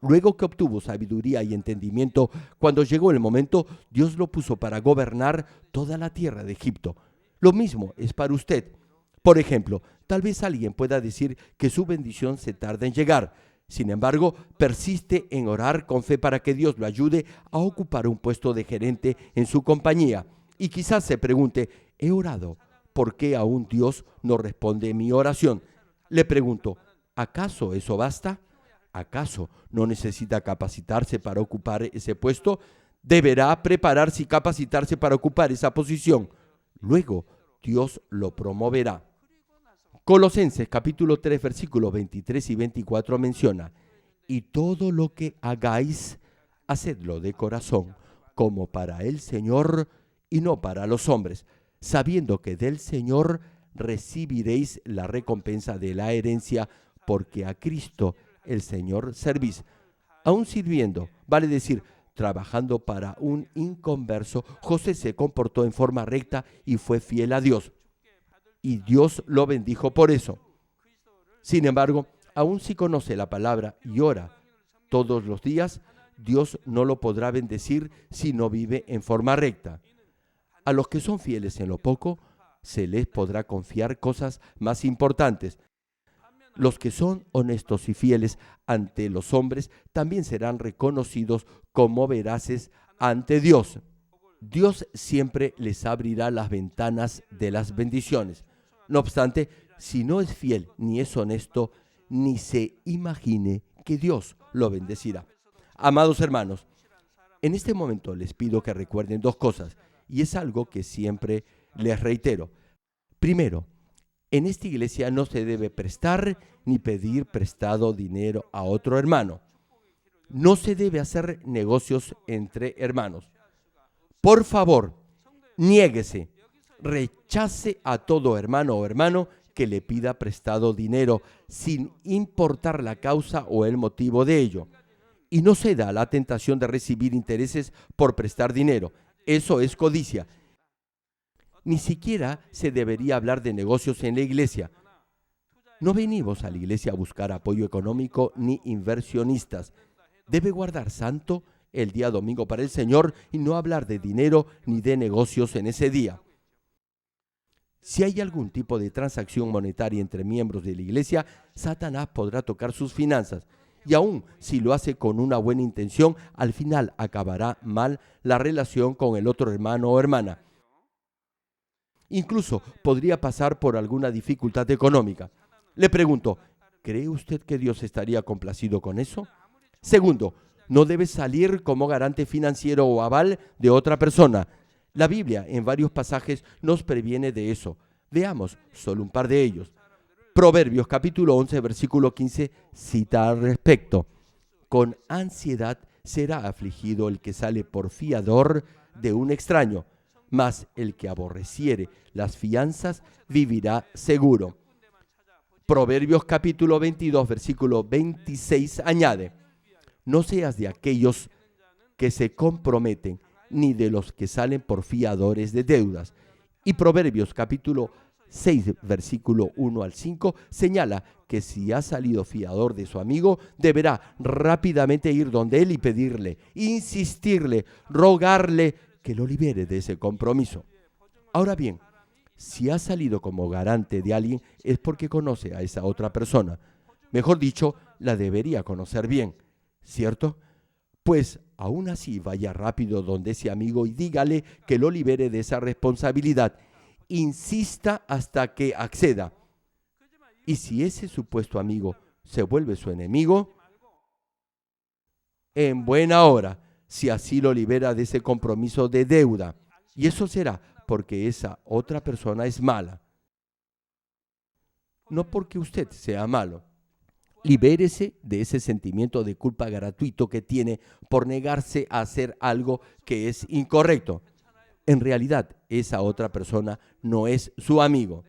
[SPEAKER 1] Luego que obtuvo sabiduría y entendimiento, cuando llegó el momento, Dios lo puso para gobernar toda la tierra de Egipto. Lo mismo es para usted. Por ejemplo, tal vez alguien pueda decir que su bendición se tarda en llegar. Sin embargo, persiste en orar con fe para que Dios lo ayude a ocupar un puesto de gerente en su compañía. Y quizás se pregunte, he orado, ¿por qué aún Dios no responde mi oración? Le pregunto, ¿acaso eso basta? ¿Acaso no necesita capacitarse para ocupar ese puesto? Deberá prepararse y capacitarse para ocupar esa posición. Luego, Dios lo promoverá. Colosenses capítulo 3 versículos 23 y 24 menciona: y todo lo que hagáis, hacedlo de corazón, como para el Señor y no para los hombres, sabiendo que del Señor recibiréis la recompensa de la herencia, porque a Cristo el Señor servís. Aún sirviendo, vale decir, trabajando para un inconverso, José se comportó en forma recta y fue fiel a Dios. Y Dios lo bendijo por eso. Sin embargo, aun si conoce la palabra y ora todos los días, Dios no lo podrá bendecir si no vive en forma recta. A los que son fieles en lo poco, se les podrá confiar cosas más importantes. Los que son honestos y fieles ante los hombres también serán reconocidos como veraces ante Dios. Dios siempre les abrirá las ventanas de las bendiciones. No obstante, si no es fiel ni es honesto, ni se imagine que Dios lo bendecirá. Amados hermanos, en este momento les pido que recuerden dos cosas, y es algo que siempre les reitero. Primero, en esta iglesia no se debe prestar ni pedir prestado dinero a otro hermano. No se debe hacer negocios entre hermanos. Por favor, niéguese, rechace a todo hermano o hermano que le pida prestado dinero, sin importar la causa o el motivo de ello. Y no ceda a la tentación de recibir intereses por prestar dinero. Eso es codicia. Ni siquiera se debería hablar de negocios en la iglesia. No venimos a la iglesia a buscar apoyo económico ni inversionistas. Debe guardar santo el día domingo para el Señor y no hablar de dinero ni de negocios en ese día. Si hay algún tipo de transacción monetaria entre miembros de la iglesia, Satanás podrá tocar sus finanzas. Y aun si lo hace con una buena intención, al final acabará mal la relación con el otro hermano o hermana. Incluso podría pasar por alguna dificultad económica. Le pregunto, ¿cree usted que Dios estaría complacido con eso? Segundo, no debe salir como garante financiero o aval de otra persona. La Biblia en varios pasajes nos previene de eso. Veamos solo un par de ellos. Proverbios capítulo 11, versículo 15 cita al respecto. Con ansiedad será afligido el que sale por fiador de un extraño, mas el que aborreciere las fianzas vivirá seguro. Proverbios capítulo 22, versículo 26 añade, no seas de aquellos que se comprometen, ni de los que salen por fiadores de deudas. Y Proverbios capítulo 6, versículo 1 al 5, señala que si ha salido fiador de su amigo, deberá rápidamente ir donde él y pedirle, insistirle, rogarle que lo libere de ese compromiso. Ahora bien, si ha salido como garante de alguien, es porque conoce a esa otra persona. Mejor dicho, la debería conocer bien, ¿cierto? Pues aún así vaya rápido donde ese amigo y dígale que lo libere de esa responsabilidad. Insista hasta que acceda. Y si ese supuesto amigo se vuelve su enemigo, en buena hora, si así lo libera de ese compromiso de deuda. Y eso será porque esa otra persona es mala. No porque usted sea malo. Libérese de ese sentimiento de culpa gratuito que tiene por negarse a hacer algo que es incorrecto. En realidad, esa otra persona no es su amigo.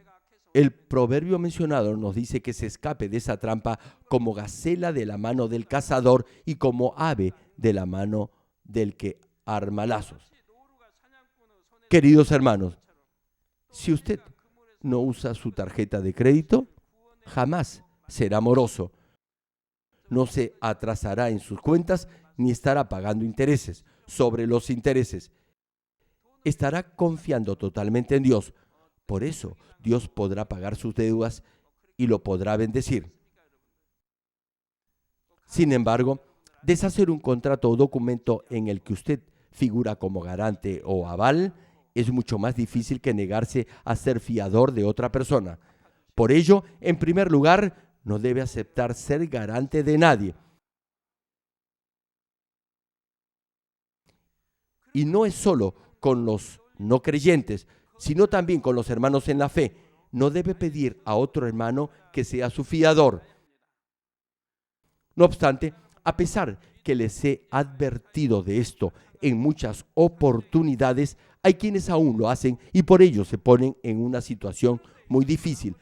[SPEAKER 1] El proverbio mencionado nos dice que se escape de esa trampa como gacela de la mano del cazador y como ave de la mano del que arma lazos. Queridos hermanos, si usted no usa su tarjeta de crédito, jamás será moroso. No se atrasará en sus cuentas ni estará pagando intereses sobre los intereses. Estará confiando totalmente en Dios. Por eso Dios podrá pagar sus deudas y lo podrá bendecir. Sin embargo, deshacer un contrato o documento en el que usted figura como garante o aval es mucho más difícil que negarse a ser fiador de otra persona. Por ello, en primer lugar, no debe aceptar ser garante de nadie. Y no es solo con los no creyentes, sino también con los hermanos en la fe. No debe pedir a otro hermano que sea su fiador. No obstante, A pesar que les he advertido de esto en muchas oportunidades, hay quienes aún lo hacen y por ello se ponen en una situación muy difícil.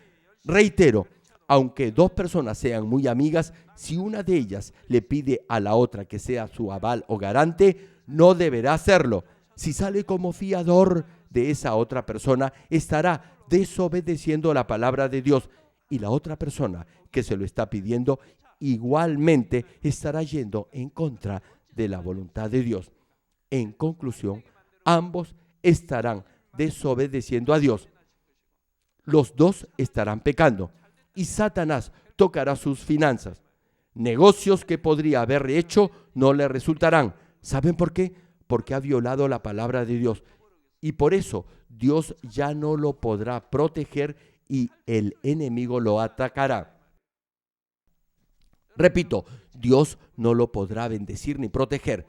[SPEAKER 1] Reitero, aunque dos personas sean muy amigas, si una de ellas le pide a la otra que sea su aval o garante, no deberá hacerlo. Si sale como fiador de esa otra persona, estará desobedeciendo la palabra de Dios y la otra persona que se lo está pidiendo igualmente estará yendo en contra de la voluntad de Dios. En conclusión, ambos estarán desobedeciendo a Dios. Los dos estarán pecando y Satanás tocará sus finanzas. Negocios que podría haber hecho no le resultarán. ¿Saben por qué? Porque ha violado la palabra de Dios y por eso Dios ya no lo podrá proteger y el enemigo lo atacará. Repito, Dios no lo podrá bendecir ni proteger.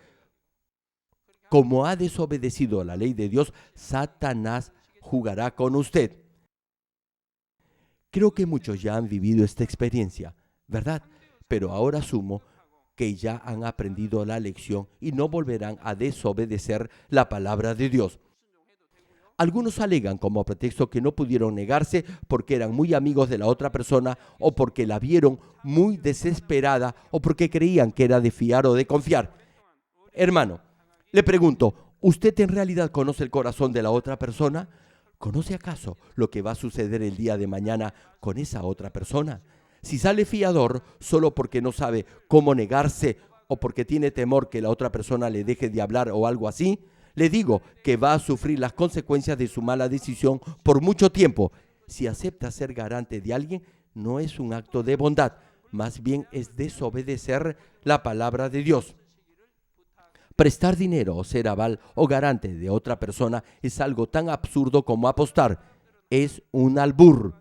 [SPEAKER 1] Como ha desobedecido la ley de Dios, Satanás jugará con usted. Creo que muchos ya han vivido esta experiencia, ¿verdad? Pero ahora asumo que ya han aprendido la lección y no volverán a desobedecer la palabra de Dios. Algunos alegan como pretexto que no pudieron negarse porque eran muy amigos de la otra persona o porque la vieron muy desesperada o porque creían que era de fiar o de confiar. Hermano, le pregunto, ¿usted en realidad conoce el corazón de la otra persona? ¿Conoce acaso lo que va a suceder el día de mañana con esa otra persona? Si sale fiador solo porque no sabe cómo negarse o porque tiene temor que la otra persona le deje de hablar o algo así, le digo que va a sufrir las consecuencias de su mala decisión por mucho tiempo. Si acepta ser garante de alguien, no es un acto de bondad, más bien es desobedecer la palabra de Dios. Prestar dinero o ser aval o garante de otra persona es algo tan absurdo como apostar. Es un albur.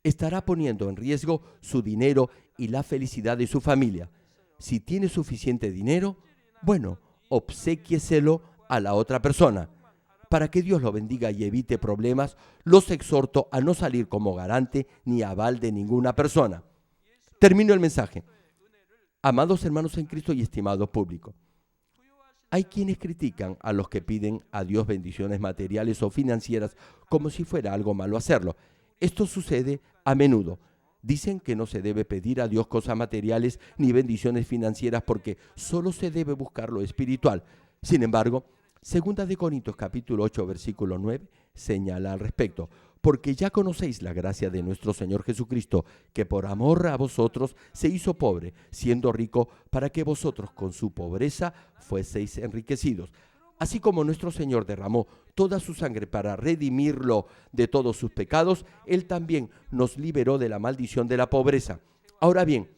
[SPEAKER 1] Estará poniendo en riesgo su dinero y la felicidad de su familia. Si tiene suficiente dinero, bueno, obséquieselo a la otra persona. Para que Dios lo bendiga y evite problemas, los exhorto a no salir como garante ni aval de ninguna persona. Termino el mensaje. Amados hermanos en Cristo y estimado público, hay quienes critican a los que piden a Dios bendiciones materiales o financieras como si fuera algo malo hacerlo. Esto sucede a menudo. Dicen que no se debe pedir a Dios cosas materiales ni bendiciones financieras porque solo se debe buscar lo espiritual. Sin embargo, 2 de Corintios capítulo 8, versículo 9 señala al respecto. Porque ya conocéis la gracia de nuestro Señor Jesucristo, que por amor a vosotros se hizo pobre, siendo rico, para que vosotros con su pobreza fueseis enriquecidos. Así como nuestro Señor derramó toda su sangre para redimirlo de todos sus pecados, Él también nos liberó de la maldición de la pobreza. Ahora bien,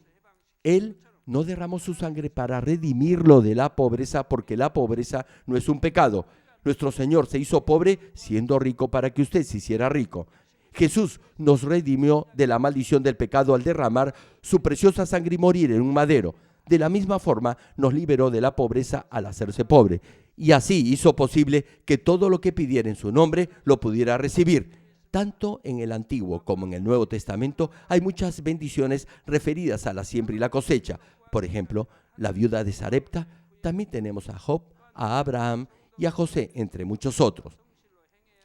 [SPEAKER 1] Él no derramó su sangre para redimirlo de la pobreza, porque la pobreza no es un pecado. Nuestro Señor se hizo pobre siendo rico para que usted se hiciera rico. Jesús nos redimió de la maldición del pecado al derramar su preciosa sangre y morir en un madero. De la misma forma nos liberó de la pobreza al hacerse pobre. Y así hizo posible que todo lo que pidiera en su nombre lo pudiera recibir. Tanto en el Antiguo como en el Nuevo Testamento hay muchas bendiciones referidas a la siembra y la cosecha. Por ejemplo, la viuda de Sarepta. También tenemos a Job, a Abraham y a José, entre muchos otros.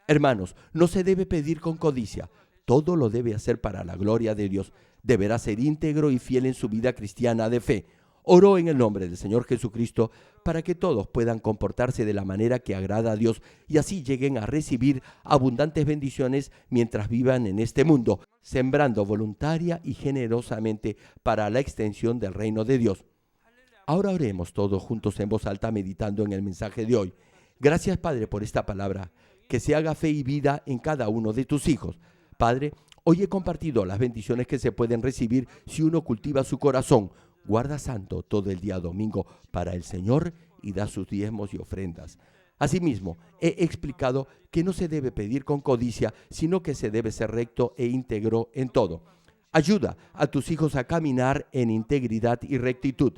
[SPEAKER 1] Hermanos, no se debe pedir con codicia. Todo lo debe hacer para la gloria de Dios. Deberá ser íntegro y fiel en su vida cristiana de fe. Oro en el nombre del Señor Jesucristo para que todos puedan comportarse de la manera que agrada a Dios y así lleguen a recibir abundantes bendiciones mientras vivan en este mundo, sembrando voluntaria y generosamente para la extensión del reino de Dios. Ahora oremos todos juntos en voz alta meditando en el mensaje de hoy. Gracias, Padre, por esta palabra, que se haga fe y vida en cada uno de tus hijos. Padre, hoy he compartido las bendiciones que se pueden recibir si uno cultiva su corazón, guarda santo todo el día domingo para el Señor y da sus diezmos y ofrendas. Asimismo, he explicado que no se debe pedir con codicia, sino que se debe ser recto e íntegro en todo. Ayuda a tus hijos a caminar en integridad y rectitud.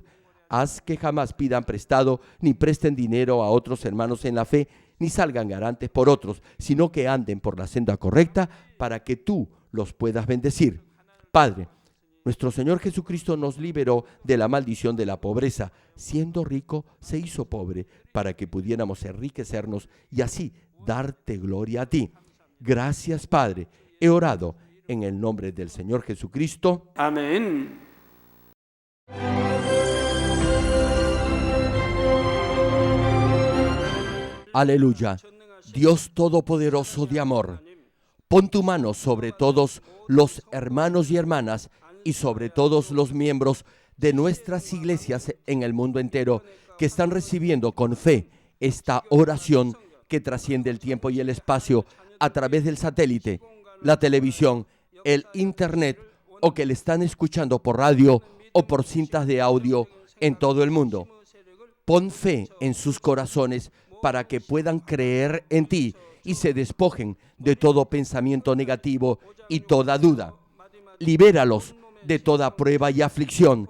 [SPEAKER 1] Haz que jamás pidan prestado ni presten dinero a otros hermanos en la fe, ni salgan garantes por otros, sino que anden por la senda correcta para que tú los puedas bendecir. Padre, Nuestro Señor Jesucristo nos liberó de la maldición de la pobreza. Siendo rico, se hizo pobre para que pudiéramos enriquecernos y así darte gloria a ti. Gracias, Padre. He orado en el nombre del Señor Jesucristo.
[SPEAKER 2] 아멘.
[SPEAKER 1] Aleluya. Dios Todopoderoso de amor, pon tu mano sobre todos los hermanos y hermanas y sobre todos los miembros de nuestras iglesias en el mundo entero que están recibiendo con fe esta oración que trasciende el tiempo y el espacio a través del satélite, la televisión, el internet o que le están escuchando por radio o por cintas de audio en todo el mundo. Pon fe en sus corazones para que puedan creer en ti y se despojen de todo pensamiento negativo y toda duda. Libéralos de toda prueba y aflicción.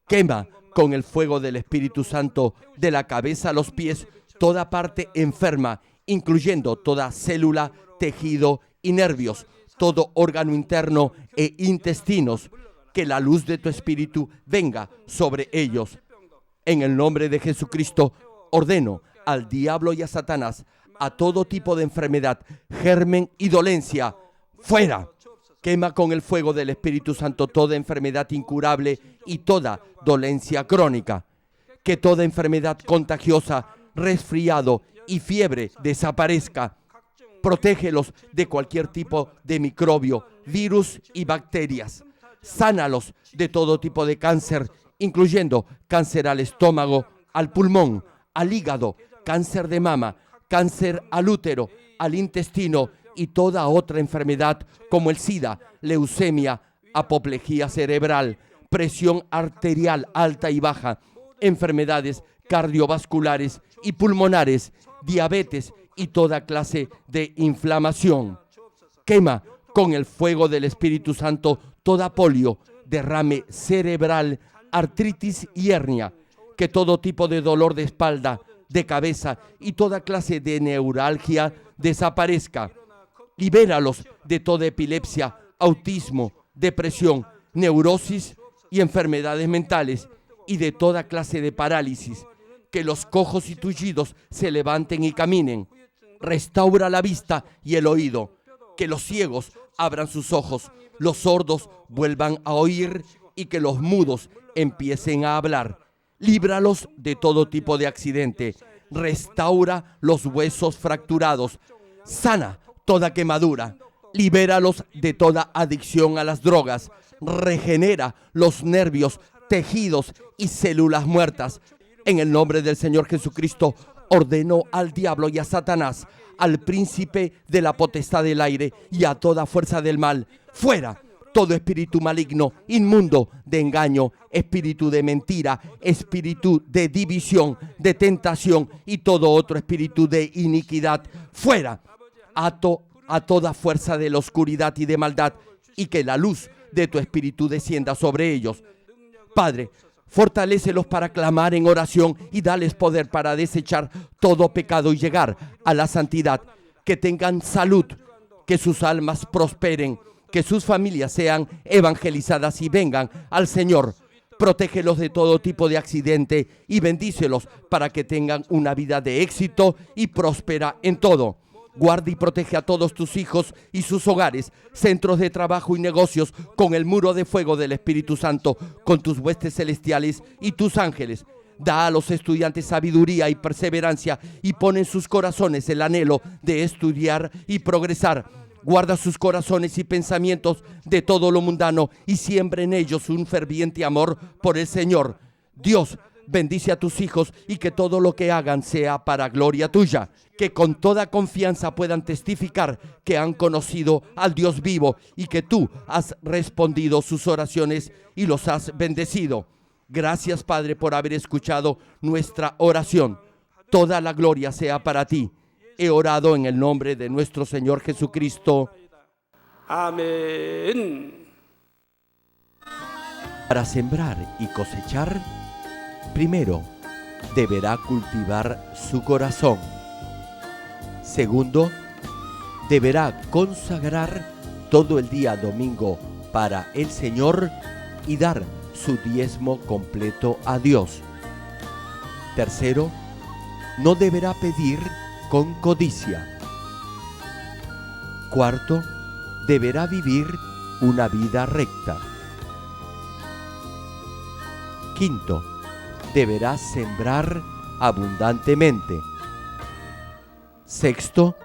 [SPEAKER 1] Quema con el fuego del Espíritu Santo de la cabeza a los pies toda parte enferma, incluyendo toda célula, tejido y nervios, todo órgano interno e intestinos. Que la luz de tu Espíritu venga sobre ellos. En el nombre de Jesucristo, ordeno al diablo y a Satanás, a todo tipo de enfermedad, germen y dolencia, fuera. Quema con el fuego del Espíritu Santo toda enfermedad incurable y toda dolencia crónica. Que toda enfermedad contagiosa, resfriado y fiebre desaparezca. Protégelos de cualquier tipo de microbio, virus y bacterias. Sánalos de todo tipo de cáncer, incluyendo cáncer al estómago, al pulmón, al hígado, cáncer de mama, cáncer al útero, al intestino y toda otra enfermedad como el SIDA, leucemia, apoplejía cerebral, presión arterial alta y baja, enfermedades cardiovasculares y pulmonares, diabetes y toda clase de inflamación. Quema con el fuego del Espíritu Santo toda polio, derrame cerebral, artritis y hernia. Que todo tipo de dolor de espalda, de cabeza y toda clase de neuralgia desaparezca. Libéralos de toda epilepsia, autismo, depresión, neurosis y enfermedades mentales y de toda clase de parálisis. Que los cojos y tullidos se levanten y caminen. Restaura la vista y el oído. Que los ciegos abran sus ojos, los sordos vuelvan a oír y que los mudos empiecen a hablar. Líbralos de todo tipo de accidente. Restaura los huesos fracturados. Sana toda quemadura. Libéralos de toda adicción a las drogas. Regenera los nervios, tejidos y células muertas. En el nombre del Señor Jesucristo, ordeno al diablo y a Satanás, al príncipe de la potestad del aire y a toda fuerza del mal, fuera. Todo espíritu maligno, inmundo, de engaño, espíritu de mentira, espíritu de división, de tentación y todo otro espíritu de iniquidad, fuera. Ato a toda fuerza de la oscuridad y de maldad y que la luz de tu espíritu descienda sobre ellos. Padre, fortalécelos para clamar en oración y dales poder para desechar todo pecado y llegar a la santidad. Que tengan salud, que sus almas prosperen, que sus familias sean evangelizadas y vengan al Señor. Protégelos de todo tipo de accidente y bendícelos para que tengan una vida de éxito y próspera en todo. Guarda y protege a todos tus hijos y sus hogares, centros de trabajo y negocios con el muro de fuego del Espíritu Santo, con tus huestes celestiales y tus ángeles. Da a los estudiantes sabiduría y perseverancia y pon en sus corazones el anhelo de estudiar y progresar. Guarda sus corazones y pensamientos de todo lo mundano y siembra en ellos un ferviente amor por el Señor. Dios, bendice a tus hijos y que todo lo que hagan sea para gloria tuya. Que con toda confianza puedan testificar que han conocido al Dios vivo y que tú has respondido sus oraciones y los has bendecido. Gracias, Padre, por haber escuchado nuestra oración. Toda la gloria sea para ti. He orado en el nombre de nuestro Señor Jesucristo.
[SPEAKER 2] 아멘.
[SPEAKER 1] Para sembrar y cosechar, primero, deberá cultivar su corazón. Segundo, deberá consagrar todo el día domingo para el Señor y dar su diezmo completo a Dios. Tercero, no deberá pedir con codicia. Cuarto, deberá vivir una vida recta. Quinto, deberá sembrar abundantemente. Sexto,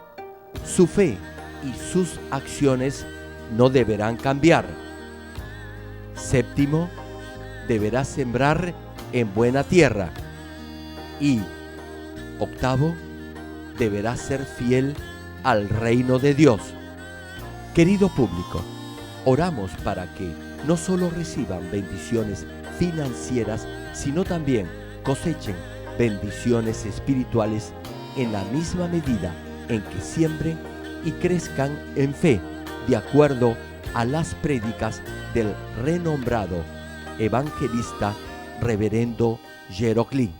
[SPEAKER 1] su fe y sus acciones no deberán cambiar. Séptimo, deberá sembrar en buena tierra. Y octavo, deberá ser fiel al reino de Dios. Querido público, oramos para que no solo reciban bendiciones financieras, sino también cosechen bendiciones espirituales en la misma medida en que siembren y crezcan en fe, de acuerdo a las prédicas del renombrado evangelista Reverendo Jeroclí.